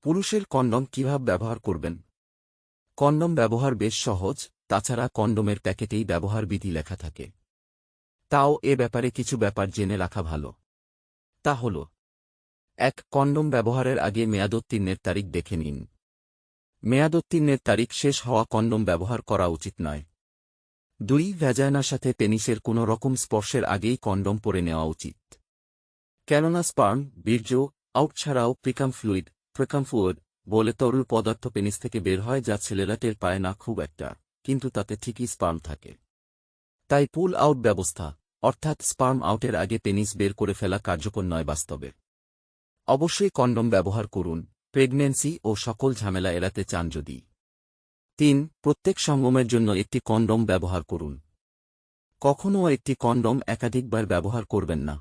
পুরুষের কন্ডম কিভাবে ব্যবহার করবেন? কন্ডম ব্যবহার বেশ সহজ, তাছাড়া কন্ডোমের প্যাকেটেই ব্যবহার বিধি লেখা থাকে। তাও এ ব্যাপারে কিছু ব্যাপার জেনে রাখা ভালো। তা হল: ১. কন্ডম ব্যবহারের আগে মেয়াদোত্তীর্ণের তারিখ দেখে নিন। মেয়াদোত্তীর্ণের তারিখ শেষ হওয়া কন্ডম ব্যবহার করা উচিত নয়। ২. ভ্যাজাইনার সাথে পেনিসের কোনো রকম স্পর্শের আগেই কন্ডম পরে নেওয়া উচিত। কেননা স্পার্ম, বীর্য, আউট ছাড়াও প্রিকাম ফ্লুইড বলে তরল পদার্থ পেনিস থেকে বের হয়, যা ছেলেরা টের পায় না খুব একটা, কিন্তু তাতে ঠিকই স্পার্ম থাকে। তাই পুল আউট ব্যবস্থা, অর্থাৎ স্পার্ম আউটের আগে পেনিস বের করে ফেলা কার্যকর নয় বাস্তবে। অবশ্যই কন্ডম ব্যবহার করুন প্রেগন্যান্সি ও সকল ঝামেলা এড়াতে চান যদি। ৩. প্রত্যেক সঙ্গমের জন্য একটি কন্ডম ব্যবহার করুন। কখনও একটি কন্ডম একাধিকবার ব্যবহার করবেন না।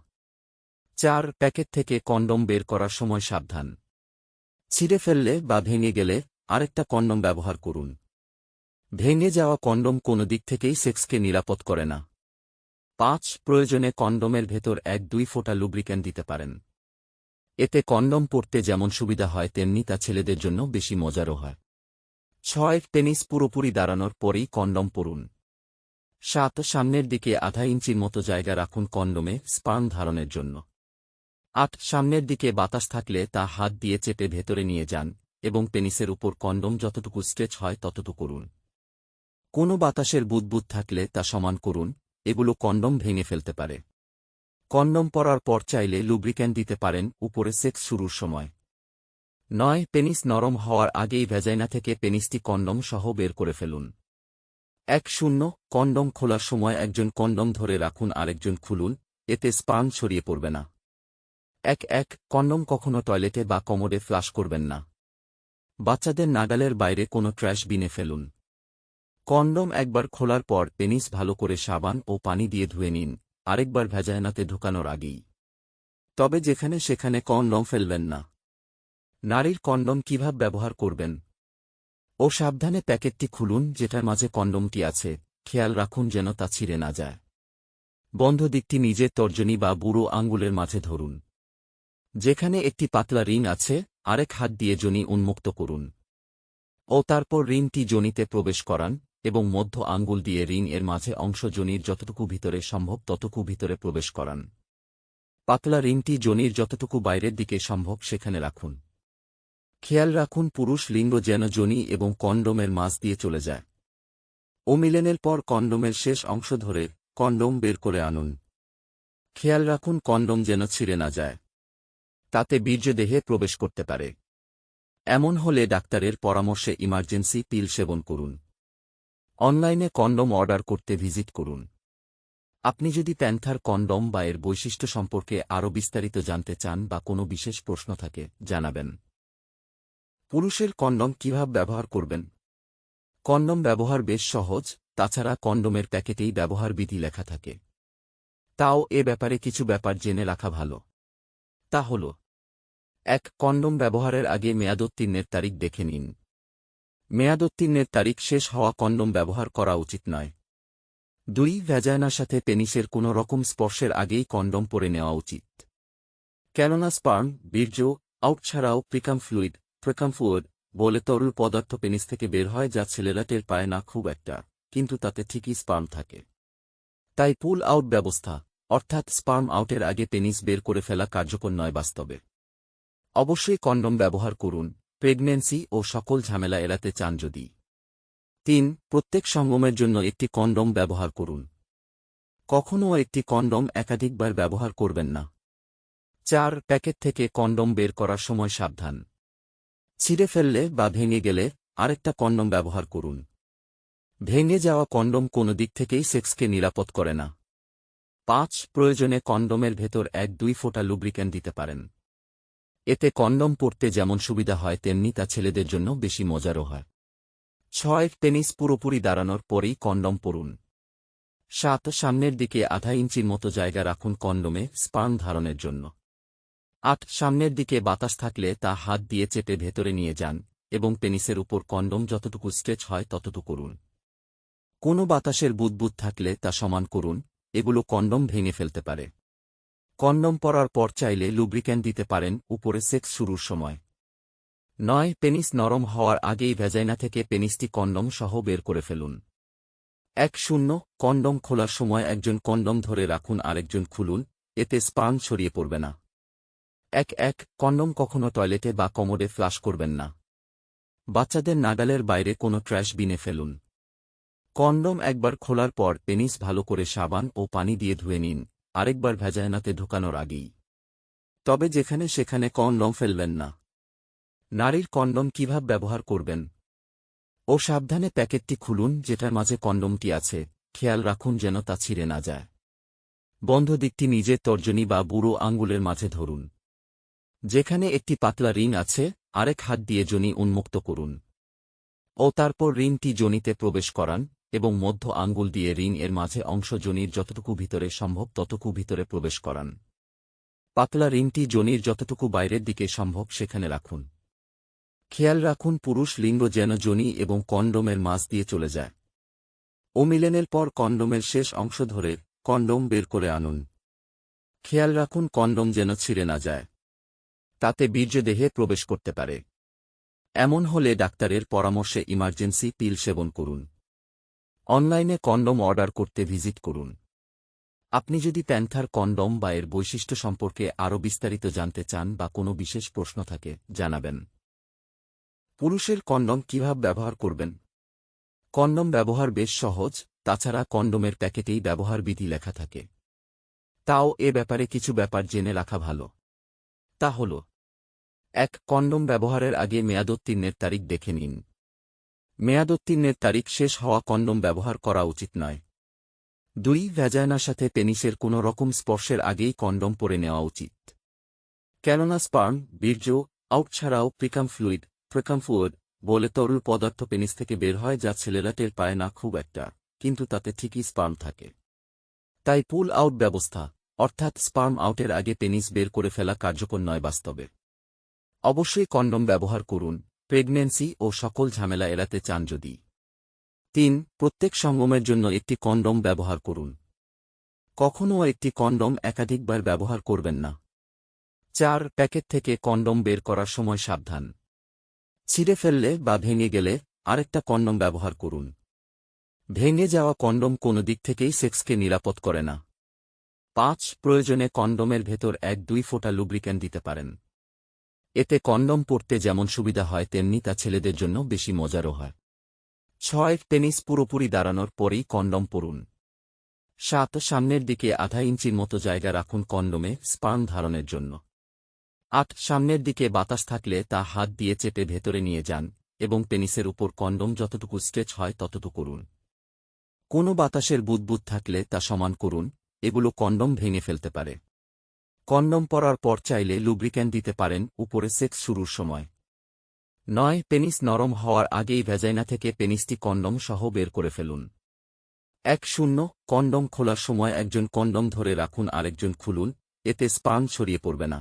৪. প্যাকেট থেকে কন্ডম বের করার সময় সাবধান। ছিঁড়ে ফেললে বা ভেঙে গেলে আরেকটা কন্ডম ব্যবহার করুন। ভেঙে যাওয়া কন্ডম কোনো দিক থেকেই সেক্সকে নিরাপদ করে না। ৫. প্রয়োজনে কন্ডোমের ভেতর ১-২ ফোঁটা লুব্রিক্যান্ট দিতে পারেন। এতে কন্ডম পরতে যেমন সুবিধা হয় তেমনি তা ছেলেদের জন্য বেশি মজারও হয়। ৬. পেনিস পুরোপুরি দাঁড়ানোর পরেই কন্ডম পরুন। ৭. সামনের দিকে আধা ইঞ্চির মতো জায়গা রাখুন কন্ডোমে স্পার্ম ধারণের জন্য। ৮. সামনের দিকে বাতাস থাকলে তা হাত দিয়ে চেপে ভেতরে নিয়ে যান এবং পেনিসের উপর কন্ডম যতটুকু স্ট্রেচ হয় ততটুকু করুন। কোনো বাতাসের বুদবুদ থাকলে তা সমান করুন, এগুলো কন্ডম ভেঙে ফেলতে পারে। কন্ডম পরার পর চাইলে লুব্রিক্যান্ট দিতে পারেন উপরে সেক্স শুরুর সময়। ৯. পেনিস নরম হওয়ার আগেই ভ্যাজাইনা থেকে পেনিসটি কন্ডম সহ বের করে ফেলুন। ১. কন্ডম খোলার সময় একজন কন্ডম ধরে রাখুন, আরেকজন খুলুন, এতে স্পার্ম ছড়িয়ে পড়বে না। ১. কন্ডম কখনো টয়লেটে বা কমোডে ফ্লাশ করবেন না। বাচ্চাদের নাগালের বাইরে কোনো ট্র্যাশ বিনে ফেলুন। কন্ডম একবার খোলার পর পেনিস ভালো করে সাবান ও পানি দিয়ে ধুয়ে নিন, আরেকবার ভ্যাজাইনাতে ঢোকানোর আগেই। তবে যেখানে সেখানে কন্ডম ফেলবেন না। নারীর কন্ডম কিভাবে ব্যবহার করবেন? সাবধানে প্যাকেটটি খুলুন, যেটার মাঝে কন্ডমটি আছে, খেয়াল রাখুন যেন তা ছিঁড়ে না যায়। বন্ধ দিকটি নিজের তর্জনী বা বুড়ো আঙ্গুলের মাঝে ধরুন। যেখানে একটি পাতলা রিং আছে, আরেক হাত দিয়ে যোনি উন্মুক্ত করুন তারপর রিংটি যোনিতে প্রবেশ করান এবং মধ্য আঙ্গুল দিয়ে রিং এর মাঝে অংশ যোনির যতটুকু ভিতরে সম্ভব ততটুকু ভিতরে প্রবেশ করান। পাতলা রিংটি যোনির যতটুকু বাইরের দিকে সম্ভব সেখানে রাখুন। খেয়াল রাখুন পুরুষ লিঙ্গ যেন যোনি এবং কন্ডোমের মাঝ দিয়ে চলে যায়। মিলনের পর কন্ডোমের শেষ অংশ ধরে কন্ডোম বের করে আনুন। খেয়াল রাখুন কন্ডোম যেন ছিঁড়ে না যায়, তাতে বীর্য দেহে প্রবেশ করতে পারে। এমন হলে ডাক্তারের পরামর্শে ইমার্জেন্সি পিল সেবন করুন। অনলাইনে কন্ডম অর্ডার করতে ভিজিট করুন। আপনি যদি প্যান্থার কন্ডম বা এর বৈশিষ্ট্য সম্পর্কে আরও বিস্তারিত জানতে চান বা কোনো বিশেষ প্রশ্ন থাকে জানাবেন। পুরুষের কন্ডম কিভাবে ব্যবহার করবেন? কন্ডম ব্যবহার বেশ সহজ, তাছাড়া কন্ডোমের প্যাকেটেই ব্যবহার বিধি লেখা থাকে। তাও এ ব্যাপারে কিছু ব্যাপার জেনে রাখা ভালো। তা হল: ১. কন্ডম ব্যবহারের আগে মেয়াদোত্তীর্ণের তারিখ দেখে নিন। মেয়াদোত্তীর্ণের তারিখ শেষ হওয়া কন্ডম ব্যবহার করা উচিত নয়। ২. ভ্যাজাইনার সাথে পেনিসের কোনো রকম স্পর্শের আগেই কন্ডম পরে নেওয়া উচিত। কেননা স্পার্ম, বীর্য, আউট ছাড়াও প্রিকাম ফ্লুইড বলে তরল পদার্থ পেনিস থেকে বের হয়, যা ছেলেরা টের পায় না খুব একটা, কিন্তু তাতে ঠিকই স্পার্ম থাকে। তাই পুল আউট ব্যবস্থা, অর্থাৎ স্পার্ম আউটের আগে পেনিস বের করে ফেলা কার্যকর নয় বাস্তবে। অবশ্যই কন্ডম ব্যবহার করুন প্রেগন্যান্সি ও সকল ঝামেলা এড়াতে চান যদি। ৩. প্রত্যেক সঙ্গমের জন্য একটি কন্ডম ব্যবহার করুন। কখনও একটি কন্ডম একাধিকবার ব্যবহার করবেন না। ৪. প্যাকেট থেকে কন্ডম বের করার সময় সাবধান। ছিঁড়ে ফেললে বা ভেঙে গেলে আরেকটা কন্ডম ব্যবহার করুন। ভেঙে যাওয়া কন্ডম কোনো দিক থেকেই সেক্সকে নিরাপদ করে না। ৫. প্রয়োজনে কন্ডোমের ভেতর ১-২ ফোঁটা লুব্রিক্যান্ট দিতে পারেন। এতে কন্ডম পরতে যেমন সুবিধা হয় তেমনি তা ছেলেদের জন্য বেশি মজারও হয়। ৬. পেনিস পুরোপুরি দাঁড়ানোর পরেই কন্ডম পরুন। ৭. সামনের দিকে আধা ইঞ্চির মতো জায়গা রাখুন কন্ডোমে স্পার্ম ধারণের জন্য। ৮. সামনের দিকে বাতাস থাকলে তা হাত দিয়ে চেপে ভেতরে নিয়ে যান এবং পেনিসের উপর কন্ডম যতটুকু স্ট্রেচ হয় ততটুকু করুন। কোনো বাতাসের বুদবুদ থাকলে তা সমান করুন, এগুলো কন্ডম ভেঙে ফেলতে পারে। কন্ডম পরার পর চাইলে লুব্রিক্যান্ট দিতে পারেন উপরে সেক্স শুরুর সময়। 9 পেনিস নরম হওয়ার আগেই ভ্যাজাইনা থেকে পেনিসটি কন্ডম সহ বের করে ফেলুন। 10 কন্ডম খোলার সময় একজন কন্ডম ধরে রাখুন, আরেকজন খুলুন, এতে স্পার্ম ছড়িয়ে পড়বে না। 11 কন্ডম কখনো টয়লেটে বা কমোডে ফ্লাশ করবেন না। বাচ্চাদের নাগালের বাইরে কোনো ট্র্যাশ বিনে ফেলুন। কন্ডম একবার খোলার পর পেনিস ভালো করে সাবান ও পানি দিয়ে ধুয়ে নিন, আরেকবার ভ্যাজাইনাতে ঢোকানোর আগেই। তবে যেখানে সেখানে কন্ডম ফেলবেন না। নারীর কন্ডম কিভাবে ব্যবহার করবেন ও সাবধানে প্যাকেটটি খুলুন, যেটার মাঝে কন্ডমটি আছে, খেয়াল রাখুন যেন তা ছিঁড়ে না যায়। বন্ধ দিকটি নিজের তর্জনী বা বুড়ো আঙ্গুলের মাঝে ধরুন। যেখানে একটি পাতলা রিং আছে, আরেক হাত দিয়ে যোনি উন্মুক্ত করুন ও তারপর রিংটি যোনিতে প্রবেশ করান এবং মধ্য আঙ্গুল দিয়ে রিং এর মাঝে অংশ যোনির যতটুকু ভিতরে সম্ভব ততটুকু ভিতরে প্রবেশ করান। পাতলা রিংটি যোনির যতটুকু বাইরের দিকে সম্ভব সেখানে রাখুন। খেয়াল রাখুন পুরুষ লিঙ্গ যেন যোনি এবং কন্ডোমের মাঝ দিয়ে চলে যায়। অমিলনের পর কন্ডোমের শেষ অংশ ধরে কন্ডোম বের করে আনুন। খেয়াল রাখুন কন্ডোম যেন ছিঁড়ে না যায়, তাতে বীর্য দেহে প্রবেশ করতে পারে। এমন হলে ডাক্তারের পরামর্শে ইমার্জেন্সি পিল সেবন করুন। অনলাইনে কন্ডম অর্ডার করতে ভিজিট করুন। আপনি যদি প্যান্থার কন্ডম বা এর বৈশিষ্ট্য সম্পর্কে আরও বিস্তারিত জানতে চান বা কোনো বিশেষ প্রশ্ন থাকে, জানাবেন। পুরুষের কন্ডম কিভাবে ব্যবহার করবেন? কন্ডম ব্যবহার বেশ সহজ, তাছাড়া কন্ডোমের প্যাকেটেই ব্যবহার বিধি লেখা থাকে। তাও এ ব্যাপারে কিছু ব্যাপার জেনে রাখা ভালো। তা হল: 1 কন্ডম ব্যবহারের আগে মেয়াদোত্তীর্ণের তারিখ দেখে নিন। মেয়াদোত্তীর্ণের তারিখ শেষ হওয়া কন্ডম ব্যবহার করা উচিত নয়। 2 ভ্যাজাইনার সাথে পেনিসের কোনো রকম স্পর্শের আগেই কন্ডম পরে নেওয়া উচিত। কেননা স্পার্ম, বীর্য, আউট ছাড়াও প্রিকাম ফ্লুইড বলে তরল পদার্থ পেনিস থেকে বের হয়, যা ছেলেরা টের পায় না খুব একটা, কিন্তু তাতে ঠিকই স্পার্ম থাকে। তাই পুল আউট ব্যবস্থা, অর্থাৎ স্পার্ম আউটের আগে পেনিস বের করে ফেলা কার্যকর নয় বাস্তবে। অবশ্যই কন্ডম ব্যবহার করুন প্রেগন্যান্সি ও সকল ঝামেলা এড়াতে চান যদি। 3 প্রত্যেক সঙ্গমের জন্য একটি কন্ডম ব্যবহার করুন। কখনও একটি কন্ডম একাধিকবার ব্যবহার করবেন না। 4 প্যাকেট থেকে কন্ডম বের করার সময় সাবধান। ছিঁড়ে ফেললে বা ভেঙে গেলে আরেকটা কন্ডম ব্যবহার করুন। ভেঙে যাওয়া কন্ডম কোনো দিক থেকেই সেক্সকে নিরাপদ করে না। 5 প্রয়োজনে কন্ডোমের ভেতর 1-2 ফোঁটা লুব্রিক্যান্ট দিতে পারেন। এতে কন্ডম পরতে যেমন সুবিধা হয় তেমনি তা ছেলেদের জন্য বেশি মজারও হয়। 6 পেনিস পুরোপুরি দাঁড়ানোর পরেই কন্ডম পরুন। 7 সামনের দিকে আধা ইঞ্চির মতো জায়গা রাখুন কন্ডোমে স্পার্ম ধারণের জন্য। 8 সামনের দিকে বাতাস থাকলে তা হাত দিয়ে চেপে ভেতরে নিয়ে যান এবং পেনিসের উপর কন্ডোম যতটুকু স্ট্রেচ হয় ততটুকু করুন। কোনো বাতাসের বুদবুদ থাকলে তা সমান করুন, এগুলো কন্ডম ভেঙে ফেলতে পারে। কন্ডম পরার পর চাইলে লুব্রিক্যান্ট দিতে পারেন উপরে সেক্স শুরুর সময়। 9 পেনিস নরম হওয়ার আগেই ভ্যাজাইনা থেকে পেনিসটি কন্ডম সহ বের করে ফেলুন। 10 কন্ডম খোলার সময় একজন কন্ডম ধরে রাখুন, আরেকজন খুলুন, এতে স্পার্ম ছড়িয়ে পড়বে না।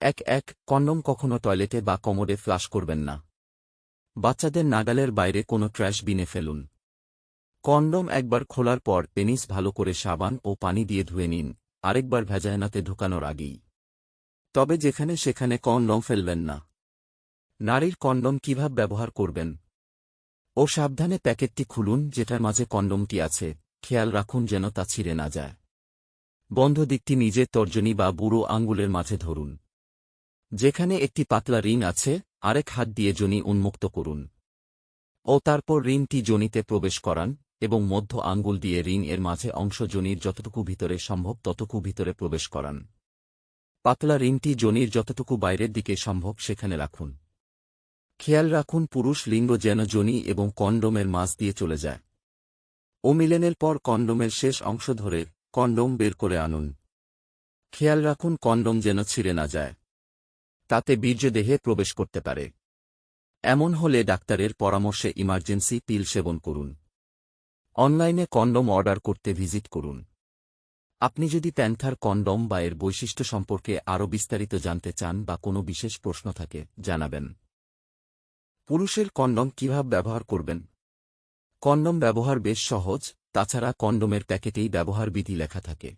11 কন্ডম কখনো টয়লেটে বা কমোডে ফ্লাশ করবেন না। বাচ্চাদের নাগালের বাইরে কোনো ট্র্যাশ বিনে ফেলুন। কন্ডম একবার খোলার পর পেনিস ভালো করে সাবান ও পানি দিয়ে ধুয়ে নিন, আরেকবার ভ্যাজাইনাতে ঢোকানোর আগেই। তবে যেখানে সেখানে কন্ডম ফেলবেন না। নারীর কন্ডম কিভাবে ব্যবহার করবেন ও সাবধানে প্যাকেটটি খুলুন, যেটার মাঝে কন্ডমটি আছে, খেয়াল রাখুন যেন তা ছিঁড়ে না যায়। বন্ধ দিকটি নিজের তর্জনী বা বুড়ো আঙ্গুলের মাঝে ধরুন। যেখানে একটি পাতলা রিং আছে, আরেক হাত দিয়ে যোনি উন্মুক্ত করুন ও তারপর রিংটি যোনিতে প্রবেশ করান এবং মধ্য আঙ্গুল দিয়ে রিং এর মাঝে অংশ যোনির যতটুকু ভিতরে সম্ভব ততটুকু ভিতরে প্রবেশ করান। পাতলা রিংটি যোনির যতটুকু বাইরের দিকে সম্ভব সেখানে রাখুন। খেয়াল রাখুন পুরুষ লিঙ্গ যেন যোনি এবং কন্ডোমের মাঝ দিয়ে চলে যায়। অমিলনের পর কন্ডোমের শেষ অংশ ধরে কন্ডোম বের করে আনুন। খেয়াল রাখুন কন্ডোম যেন ছিঁড়ে না যায়, তাতে বীর্য দেহে প্রবেশ করতে পারে। এমন হলে ডাক্তারের পরামর্শে ইমার্জেন্সি পিল সেবন করুন। অনলাইনে কন্ডম অর্ডার করতে ভিজিট করুন। আপনি যদি প্যান্থার কন্ডম বা এর বৈশিষ্ট্য সম্পর্কে আরও বিস্তারিত জানতে চান বা কোনো বিশেষ প্রশ্ন থাকে, জানাবেন। পুরুষের কন্ডম কিভাবে ব্যবহার করবেন? কন্ডম ব্যবহার বেশ সহজ, তাছাড়া কন্ডোমের প্যাকেটেই ব্যবহার বিধি লেখা থাকে।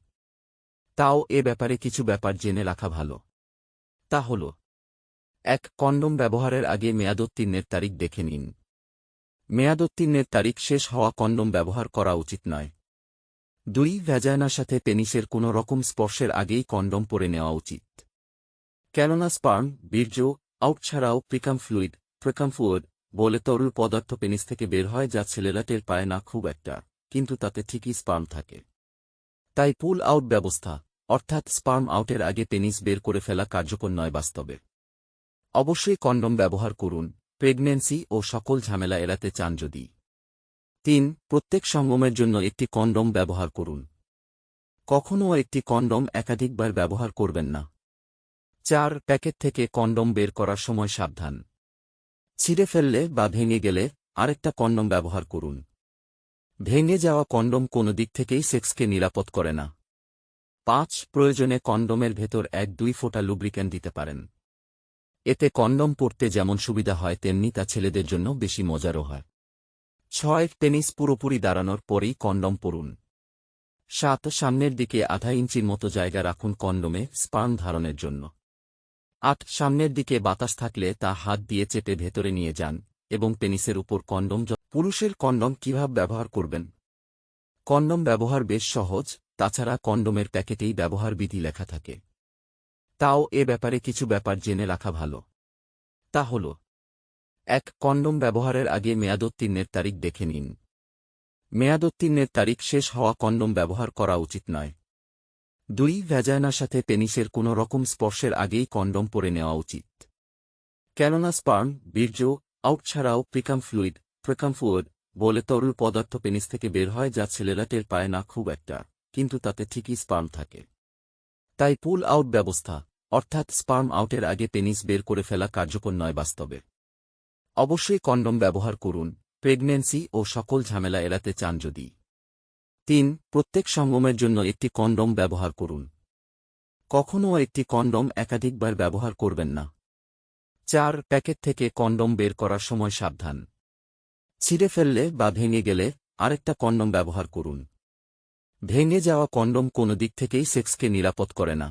তাও এ ব্যাপারে কিছু ব্যাপার জেনে রাখা ভালো। তা হল: 1. কন্ডোম ব্যবহারের আগে মেয়াদোত্তীর্ণের তারিখ দেখে নিন। মেয়াদোত্তীর্ণের তারিখ শেষ হওয়া কন্ডোম ব্যবহার করা উচিত নয়। 2. ভ্যাজাইনার সাথে পেনিসের কোনো রকম স্পর্শের আগেই কন্ডোম পরে নেওয়া উচিত। কেননা স্পার্ম, বীর্য, আউট ছাড়াও প্রেকাম ফ্লুইড বলে তরল পদার্থ পেনিস থেকে বের হয়, যা ছেলেরা টের পায় না খুব একটা, কিন্তু তাতে ঠিকই স্পার্ম থাকে। তাই পুল আউট ব্যবস্থা, অর্থাৎ স্পার্ম আউটের আগে পেনিস বের করে ফেলা কার্যকর নয় বাস্তবে। অবশ্যই কন্ডোম ব্যবহার করুন প্রেগন্যান্সি ও সকল ঝামেলা এড়াতে চান যদি। 3. প্রত্যেক সঙ্গমের জন্য একটি কন্ডোম ব্যবহার করুন। কখনও একটি কন্ডোম একাধিকবার ব্যবহার করবেন না। 4. প্যাকেট থেকে কন্ডোম বের করার সময় সাবধান। ছিঁড়ে ফেললে বা ভেঙে গেলে আরেকটা কন্ডোম ব্যবহার করুন। ভেঙে যাওয়া কন্ডোম কোনো দিক থেকেই সেক্সকে নিরাপদ করে না। 5. প্রয়োজনে কন্ডোমের ভেতর 1-2 ফোঁটা লুব্রিক্যান্ট দিতে পারেন। এতে কন্ডোম পরতে যেমন সুবিধা হয় তেমনি তা ছেলেদের জন্য বেশি মজারও হয়। 6. পেনিস পুরোপুরি দাঁড়ানোর পরেই কন্ডোম পরুন। 7. সামনের দিকে আধা ইঞ্চির মতো জায়গা রাখুন কন্ডোমে স্পার্ম ধারণের জন্য। 8. সামনের দিকে বাতাস থাকলে তা হাত দিয়ে চেপে ভেতরে নিয়ে যান এবং পেনিসের উপর কন্ডোম। পুরুষের কন্ডোম কিভাবে ব্যবহার করবেন? কন্ডোম ব্যবহার বেশ সহজ, তাছাড়া কন্ডোমের প্যাকেটেই ব্যবহার বিধি লেখা থাকে। তাও এ ব্যাপারে কিছু ব্যাপার জেনে রাখা ভালো। তা হল: 1. কন্ডোম ব্যবহারের আগে মেয়াদোত্তীর্ণের তারিখ দেখে নিন। মেয়াদোত্তীর্ণের তারিখ শেষ হওয়া কন্ডোম ব্যবহার করা উচিত নয়। 2. ভ্যাজাইনার সাথে পেনিসের কোনো রকম স্পর্শের আগেই কন্ডোম পরে নেওয়া উচিত। কেননা স্পার্ম, বীর্য, আউট ছাড়াও প্রেকাম ফ্লুইড বলে তরল পদার্থ পেনিস থেকে বের হয়, যা ছেলেরা টের পায় না খুব একটা, কিন্তু তাতে ঠিকই স্পার্ম থাকে। তাই পুল আউট ব্যবস্থা, অর্থাৎ স্পার্ম আউটের আগে পেনিস বের করে ফেলা কার্যকর নয় বাস্তবে। অবশ্যই কন্ডোম ব্যবহার করুন প্রেগন্যান্সি ও সকল ঝামেলা এড়াতে চান যদি। 3. প্রত্যেক সঙ্গমের জন্য একটি কন্ডোম ব্যবহার করুন। কখনও একটি কন্ডোম একাধিকবার ব্যবহার করবেন না। 4. প্যাকেট থেকে কন্ডোম বের করার সময় সাবধান। ছিঁড়ে ফেললে বা ভেঙে গেলে আরেকটা কন্ডোম ব্যবহার করুন। ভেঙে যাওয়া কন্ডোম কোনো দিক থেকেই সেক্সকে নিরাপদ করে না।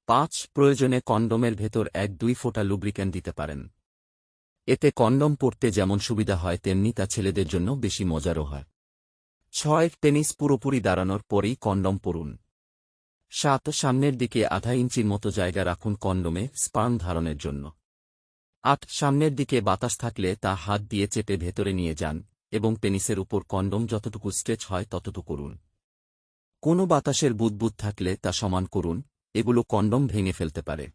5. প্রয়োজনে কন্ডোমের ভেতর 1-2 ফোঁটা লুব্রিক্যান্ট দিতে পারেন। এতে কন্ডোম পরতে যেমন সুবিধা হয় তেমনি তা ছেলেদের জন্য বেশি মজারও হয়। 6. পেনিস পুরোপুরি দাঁড়ানোর পরেই কন্ডোম পরুন। 7. সামনের দিকে আধা ইঞ্চির মতো জায়গা রাখুন কন্ডোমে স্পার্ম ধারণের জন্য। 8. সামনের দিকে বাতাস থাকলে তা হাত দিয়ে চেপে ভেতরে নিয়ে যান এবং পেনিসের উপর কন্ডোম যতটুকু স্ট্রেচ হয় ততটুকু করুন। কোনো বাতাসের বুদবুদ থাকলে তা সমান করুন, এগুলো কন্ডোম ভেঙে ফেলতে পারে।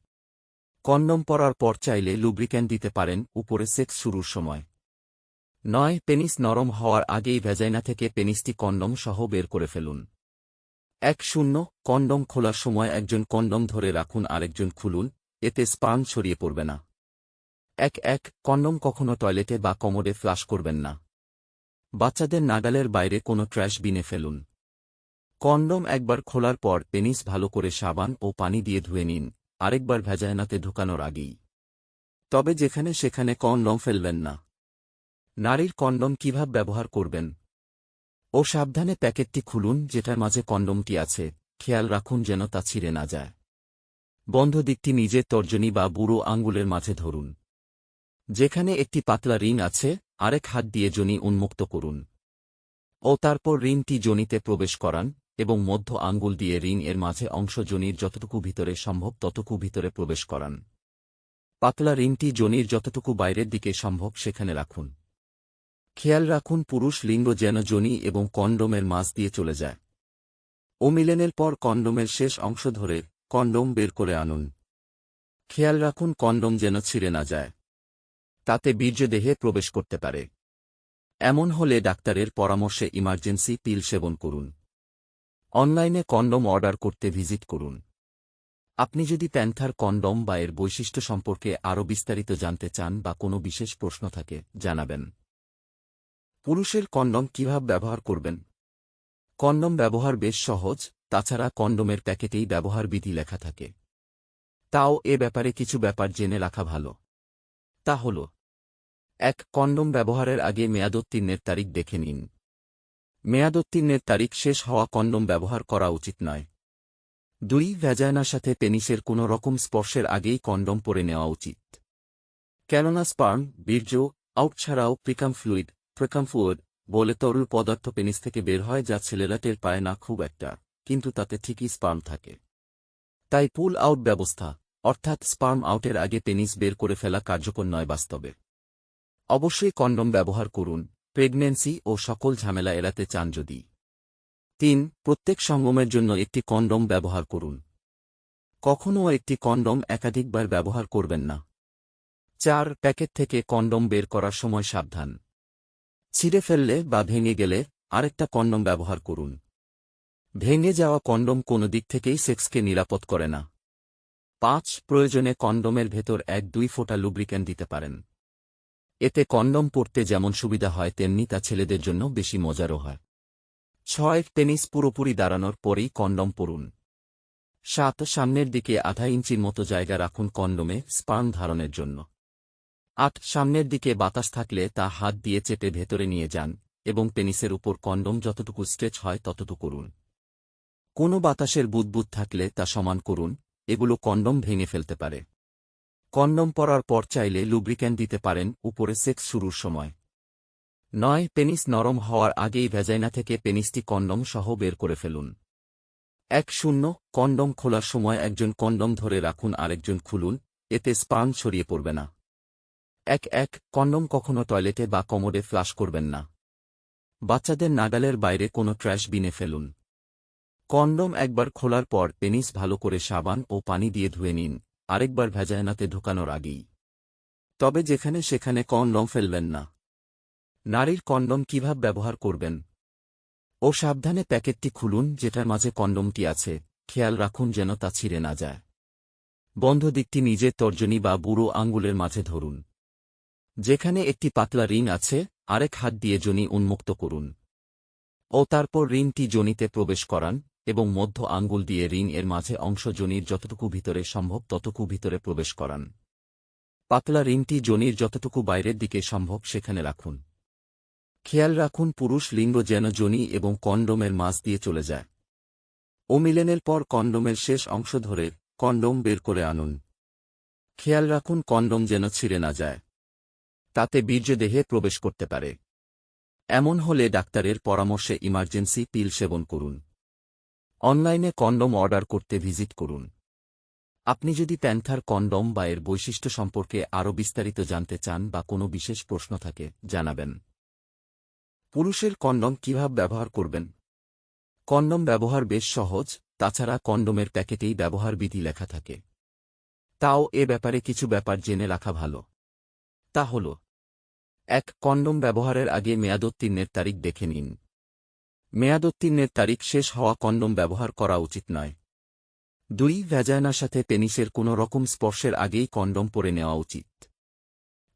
কন্ডোম পরার পর চাইলে লুব্রিক্যান্ট দিতে পারেন উপরে সেক্স শুরুর সময়। 9. পেনিস নরম হওয়ার আগেই ভ্যাজাইনা থেকে পেনিসটি কন্ডোম সহ বের করে ফেলুন। 1. কন্ডোম খোলার সময় একজন কন্ডোম ধরে রাখুন, আরেকজন খুলুন, এতে স্পার্ম ছড়িয়ে পড়বে না। 1. কন্ডোম কখনো টয়লেটে বা কমোডে ফ্লাশ করবেন না। বাচ্চাদের নাগালের বাইরে কোনো ট্র্যাশ বিনে ফেলুন। কন্ডোম একবার খোলার পর পেনিস ভালো করে সাবান ও পানি দিয়ে ধুয়ে নিন, আরেকবার ভ্যাজাইনাতে ঢোকানোর আগেই। তবে যেখানে সেখানে কন্ডোম ফেলবেন না। নারীর কন্ডোম কিভাবে ব্যবহার করবেন? ও সাবধানে প্যাকেটটি খুলুন, যেটার মাঝে কন্ডোমটি আছে, খেয়াল রাখুন যেন তা ছিঁড়ে না যায়। বন্ধ দিকটি নিজের তর্জনী বা বুড়ো আঙ্গুলের মাঝে ধরুন। যেখানে একটি পাতলা রিং আছে, আরেক হাত দিয়ে যোনি উন্মুক্ত করুন ও তারপর রিংটি যোনিতে প্রবেশ করান এবং মধ্য আঙ্গুল দিয়ে রিং এর মাঝে অংশ যোনির যতটুকু ভিতরে সম্ভব ততটুকু ভিতরে প্রবেশ করান। পাতলা রিংটি যোনির যতটুকু বাইরের দিকে সম্ভব সেখানে রাখুন। খেয়াল রাখুন পুরুষ লিঙ্গ যেন যোনি এবং কন্ডোমের মাঝ দিয়ে চলে যায়। অমিলনের পর কন্ডোমের শেষ অংশ ধরে কন্ডোম বের করে আনুন। খেয়াল রাখুন কন্ডোম যেন ছিঁড়ে না যায়, তাতে বীর্য দেহে প্রবেশ করতে পারে। এমন হলে ডাক্তারের পরামর্শে ইমার্জেন্সি পিল সেবন করুন। অনলাইনে কন্ডোম অর্ডার করতে ভিজিট করুন। আপনি যদি প্যান্থার কন্ডোম বা এর বৈশিষ্ট্য সম্পর্কে আরও বিস্তারিত জানতে চান বা কোনো বিশেষ প্রশ্ন থাকে জানাবেন। পুরুষের কন্ডোম কিভাবে ব্যবহার করবেন? কন্ডোম ব্যবহার বেশ সহজ, তাছাড়া কন্ডোমের প্যাকেটেই ব্যবহার বিধি লেখা থাকে। তাও এ ব্যাপারে কিছু ব্যাপার জেনে রাখা ভালো। তা হল: 1. কন্ডোম ব্যবহারের আগে মেয়াদোত্তীর্ণের তারিখ দেখে নিন। মেয়াদোত্তীর্ণের তারিখ শেষ হওয়া কন্ডোম ব্যবহার করা উচিত নয়। 2. ভ্যাজাইনার সাথে পেনিসের কোনো রকম স্পর্শের আগেই কন্ডোম পরে নেওয়া উচিত। কেননা স্পার্ম, বীর্য, আউট ছাড়াও প্রিকাম ফ্লুইড বলে তরল পদার্থ পেনিস থেকে বের হয় যা ছেলেরা টের পায় না খুব একটা, কিন্তু তাতে ঠিকই স্পার্ম থাকে। তাই পুল আউট ব্যবস্থা, অর্থাৎ স্পার্ম আউটের আগে পেনিস বের করে ফেলা কার্যকর নয় বাস্তবে। অবশ্যই কন্ডম ব্যবহার করুন প্রেগন্যান্সি ও সকল ঝামেলা এড়াতে চান যদি। ৩. প্রত্যেক সঙ্গমের জন্য একটি কন্ডম ব্যবহার করুন। কখনও একটি কন্ডম একাধিকবার ব্যবহার করবেন না। ৪. প্যাকেট থেকে কন্ডম বের করার সময় সাবধান। ছিঁড়ে ফেললে বা ভেঙে গেলে আরেকটা কন্ডম ব্যবহার করুন। ভেঙে যাওয়া কন্ডম কোনো দিক থেকেই সেক্সকে নিরাপদ করে না। ৫. প্রয়োজনে কন্ডমের ভেতর ১-২ ফোঁটা লুব্রিক্যান্ট দিতে পারেন। এতে কন্ডম পরতে যেমন সুবিধা হয় তেমনি তা ছেলেদের জন্য বেশি মজারও হয়। ৬. পেনিস পুরোপুরি দাঁড়ানোর পরেই কন্ডম পরুন। ৭. সামনের দিকে আধা ইঞ্চির মতো জায়গা রাখুন কন্ডমে স্পার্ম ধারণের জন্য। ৮. সামনের দিকে বাতাস থাকলে তা হাত দিয়ে চেপে ভেতরে নিয়ে যান এবং পেনিসের উপর কন্ডম যতটুকু স্ট্রেচ হয় ততটুকু করুন। কোনো বাতাসের বুদবুদ থাকলে তা সমান করুন, এগুলো কন্ডম ভেঙে ফেলতে পারে। কন্ডম পরার পর চাইলে লুব্রিক্যান্ট দিতে পারেন উপরে সেক্স শুরুর সময়। ৯. পেনিস নরম হওয়ার আগেই ভ্যাজাইনা থেকে পেনিসটি কন্ডম সহ বের করে ফেলুন। ১. কন্ডম খোলার সময় একজন কন্ডম ধরে রাখুন আরেকজন খুলুন, এতে স্পার্ম ছড়িয়ে পড়বে না। ১. কন্ডম কখনো টয়লেটে বা কমোডে ফ্লাশ করবেন না। বাচ্চাদের নাগালের বাইরে কোনো ট্র্যাশ বিনে ফেলুন। কন্ডম একবার খোলার পর পেনিস ভালো করে সাবান ও পানি দিয়ে ধুয়ে নিন, আরেকবার ভ্যাজাইনাতে ঢোকানোর আগেই। তবে যেখানে সেখানে কন্ডম ফেলবেন না। নারীর কন্ডম কিভাবে ব্যবহার করবেন ও সাবধানে প্যাকেটটি খুলুন যেটার মাঝে কন্ডমটি আছে, খেয়াল রাখুন যেন তা ছিঁড়ে না যায়। বন্ধ দিকটি নিজের তর্জনী বা বুড়ো আঙ্গুলের মাঝে ধরুন। যেখানে একটি পাতলা রিং আছে আরেক হাত দিয়ে যোনি উন্মুক্ত করুন ও তারপর রিংটি যোনিতে প্রবেশ করান এবং মধ্য আঙ্গুল দিয়ে রিং এর মাঝে অংশ যোনির যতটুকু ভিতরে সম্ভব ততটুকু ভিতরে প্রবেশ করান। পাতলা রিংটি যোনির যতটুকু বাইরের দিকে সম্ভব সেখানে রাখুন। খেয়াল রাখুন পুরুষ লিঙ্গ যেন যোনি এবং কন্ডোমের মাঝ দিয়ে চলে যায়। মিলনের পর কন্ডোমের শেষ অংশ ধরে কন্ডোম বের করে আনুন। খেয়াল রাখুন কন্ডোম যেন ছিঁড়ে না যায়, তাতে বীর্য দেহে প্রবেশ করতে পারে। এমন হলে ডাক্তারের পরামর্শে ইমার্জেন্সি পিল সেবন করুন। অনলাইনে কন্ডম অর্ডার করতে ভিজিট করুন। আপনি যদি প্যান্থার কন্ডম বা এর বৈশিষ্ট্য সম্পর্কে আরও বিস্তারিত জানতে চান বা কোনো বিশেষ প্রশ্ন থাকে জানাবেন। পুরুষের কন্ডম কিভাবে ব্যবহার করবেন। কন্ডম ব্যবহার বেশ সহজ, তাছাড়া কন্ডমের প্যাকেটেই ব্যবহার বিধি লেখা থাকে। তাও এ ব্যাপারে কিছু ব্যাপার জেনে রাখা ভালো। তা হল: ১. কন্ডম ব্যবহারের আগে মেয়াদোত্তীর্ণের তারিখ দেখে নিন। মেয়াদোত্তীর্ণের তারিখ শেষ হওয়া কন্ডম ব্যবহার করা উচিত নয়। ২. ভ্যাজাইনার সাথে পেনিসের কোনো রকম স্পর্শের আগেই কন্ডম পরে নেওয়া উচিত।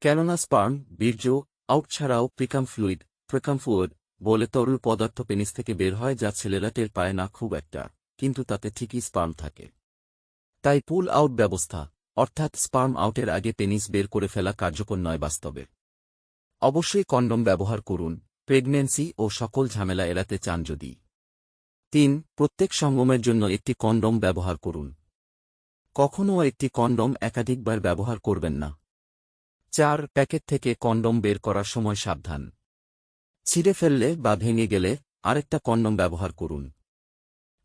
কেননা স্পার্ম, বীর্য, আউট ছাড়াও প্রিকাম ফ্লুইড বলে তরল পদার্থ পেনিস থেকে বের হয় যা ছেলেরা টের পায় না খুব একটা, কিন্তু তাতে ঠিকই স্পার্ম থাকে। তাই পুল আউট ব্যবস্থা, অর্থাৎ স্পার্ম আউটের আগে পেনিস বের করে ফেলা কার্যকর নয় বাস্তবে। অবশ্যই কন্ডম ব্যবহার করুন প্রেগন্যান্সি ও সকল ঝামেলা এড়াতে চান যদি। ৩. প্রত্যেক সঙ্গমের জন্য একটি কন্ডম ব্যবহার করুন। কখনও একটি কন্ডম একাধিকবার ব্যবহার করবেন না। ৪. প্যাকেট থেকে কন্ডম বের করার সময় সাবধান। ছিঁড়ে ফেললে বা ভেঙে গেলে আরেকটা কন্ডম ব্যবহার করুন।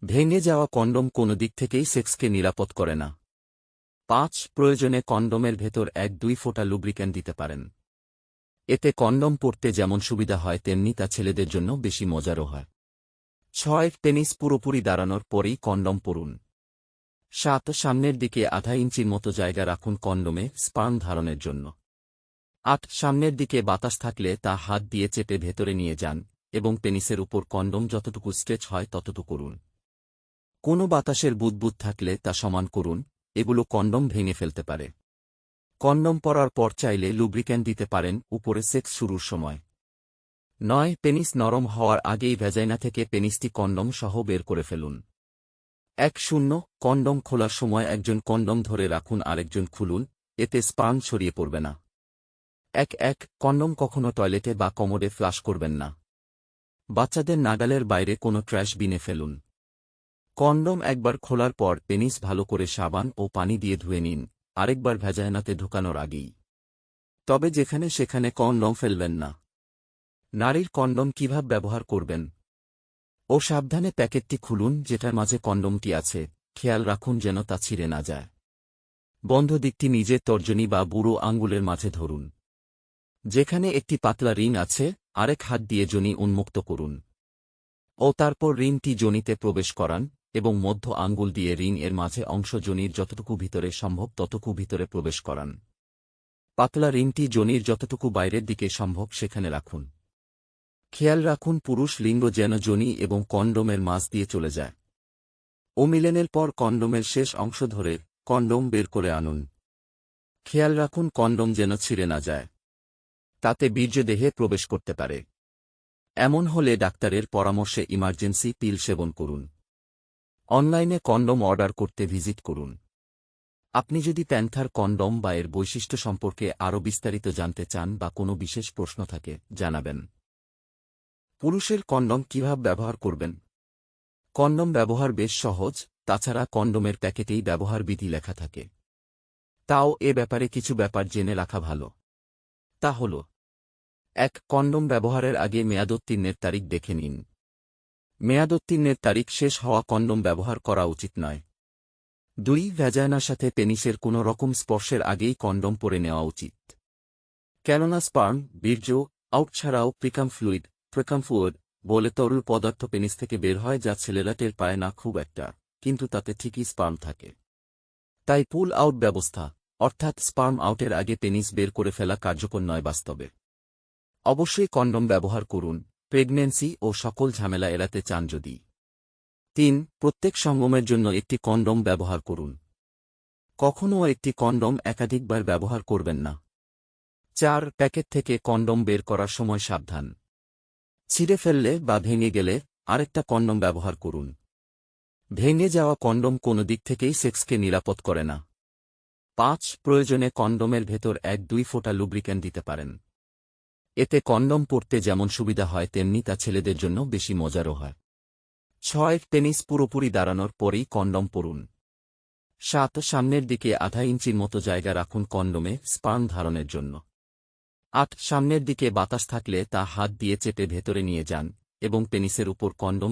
ভেঙে যাওয়া কন্ডম কোনো দিক থেকেই সেক্সকে নিরাপদ করে না। ৫. প্রয়োজনে কন্ডমের ভেতর ১-২ ফোঁটা লুব্রিক্যান্ট দিতে পারেন। এতে কন্ডম পরতে যেমন সুবিধা হয় তেমনি তা ছেলেদের জন্য বেশি মজারও হয়। ৬. পেনিস পুরোপুরি দাঁড়ানোর পরেই কন্ডম পরুন। ৭. সামনের দিকে আধা ইঞ্চির মতো জায়গা রাখুন কন্ডমে স্পার্ম ধারণের জন্য। ৮. সামনের দিকে বাতাস থাকলে তা হাত দিয়ে চেপে ভেতরে নিয়ে যান এবং পেনিসের উপর কন্ডম যতটুকু স্ট্রেচ হয় ততটুকু করুন। কোনো বাতাসের বুদবুদ থাকলে তা সমান করুন, এগুলো কন্ডম ভেঙে ফেলতে পারে। কন্ডম পরার পর চাইলে লুব্রিক্যান্ট দিতে পারেন উপরে সেক্স শুরুর সময়। ৯. পেনিস নরম হওয়ার আগেই ভ্যাজাইনা থেকে পেনিসটি কন্ডম সহ বের করে ফেলুন। ১. কন্ডম খোলার সময় একজন কন্ডম ধরে রাখুন আরেকজন খুলুন, এতে স্পার্ম ছড়িয়ে পড়বে না। ১. কন্ডম কখনো টয়লেটে বা কমোডে ফ্লাশ করবেন না। বাচ্চাদের নাগালের বাইরে কোনো ট্র্যাশ বিনে ফেলুন। কন্ডম একবার খোলার পর পেনিস ভালো করে সাবান ও পানি দিয়ে ধুয়ে নিন, আরেকবার ভ্যাজাইনাতে ঢোকানোর আগেই। তবে যেখানে সেখানে কন্ডম ফেলবেন না। নারীর কন্ডম কিভাবে ব্যবহার করবেন ও সাবধানে প্যাকেটটি খুলুন। যেটার মাঝে কন্ডমটি আছে খেয়াল রাখুন যেন তা ছিঁড়ে না যায়। বন্ধ দিকটি নিজের তর্জনী বা বুড়ো আঙ্গুলের মাঝে ধরুন। যেখানে একটি পাতলা রিং আছে আরেক হাত দিয়ে যোনি উন্মুক্ত করুন ও তারপর রিংটি যোনিতে প্রবেশ করান এবং মধ্য আঙ্গুল দিয়ে রিং এর মাঝে অংশ যোনির যতটুকু ভিতরে সম্ভব ততটুকু ভিতরে প্রবেশ করান। পাতলা রিংটি যোনির যতটুকু বাইরের দিকে সম্ভব সেখানে রাখুন। খেয়াল রাখুন পুরুষ লিঙ্গ যেন যোনি এবং কন্ডোমের মাঝ দিয়ে চলে যায়। মিলনের পর কন্ডোমের শেষ অংশ ধরে কন্ডোম বের করে আনুন। খেয়াল রাখুন কন্ডোম যেন ছিঁড়ে না যায়, তাতে বীর্য দেহে প্রবেশ করতে পারে। এমন হলে ডাক্তারের পরামর্শে ইমার্জেন্সি পিল সেবন করুন। অনলাইনে কন্ডোম অর্ডার করতে ভিজিট করুন। আপনি যদি প্যান্থার কন্ডোম বা এর বৈশিষ্ট্য সম্পর্কে আরও বিস্তারিত জানতে চান বা কোনো বিশেষ প্রশ্ন থাকে জানাবেন। পুরুষের কন্ডম কিভাবে ব্যবহার করবেন? কন্ডম ব্যবহার বেশ সহজ, তাছাড়া কন্ডোমের প্যাকেটেই ব্যবহার বিধি লেখা থাকে। তাও এ ব্যাপারে কিছু ব্যাপার জেনে রাখা ভালো। তা হল: ১. কন্ডোম ব্যবহারের আগে মেয়াদোত্তীর্ণের তারিখ দেখে নিন। মেয়াদোত্তীর্ণের তারিখ শেষ হওয়া কন্ডোম ব্যবহার করা উচিত নয়। ২. ভ্যাজাইনার সাথে পেনিসের কোনো রকম স্পর্শের আগেই কন্ডোম পরে নেওয়া উচিত। কেননা স্পার্ম, বীর্য, আউট ছাড়াও প্রিকাম ফ্লুইড বলে তরল পদার্থ পেনিস থেকে বের হয় যা ছেলেরা টের পায় না খুব একটা, কিন্তু তাতে ঠিকই স্পার্ম থাকে। তাই পুল আউট ব্যবস্থা অর্থাৎ স্পার্ম আউটের আগে পেনিস বের করে ফেলা কার্যকর নয় বাস্তবে। অবশ্যই কন্ডোম ব্যবহার করুন প্রেগন্যান্সি ও সকল ঝামেলা এড়াতে চান যদি। ৩. প্রত্যেক সঙ্গমের জন্য একটি কন্ডোম ব্যবহার করুন। কখনও একটি কন্ডোম একাধিকবার ব্যবহার করবেন না। ৪. প্যাকেট থেকে কন্ডোম বের করার সময় সাবধান। ছিঁড়ে ফেললে বা ভেঙে গেলে আরেকটা কন্ডোম ব্যবহার করুন। ভেঙে যাওয়া কন্ডোম কোনো দিক থেকেই সেক্সকে নিরাপদ করে না। ৫. প্রয়োজনে কন্ডোমের ভেতর ১-২ ফোঁটা লুব্রিক্যান্ট দিতে পারেন। এতে কন্ডোম পরতে যেমন সুবিধা হয় তেমনি তা ছেলেদের জন্য বেশি মজারও হয়। ৬. পেনিস পুরোপুরি দাঁড়ানোর পরেই কন্ডোম পরুন। ৭. সামনের দিকে আধা ইঞ্চির মতো জায়গা রাখুন কন্ডোমে স্পার্ম ধারণের জন্য। ৮. সামনের দিকে বাতাস থাকলে তা হাত দিয়ে চেপে ভেতরে নিয়ে যান এবং পেনিসের উপর কন্ডোম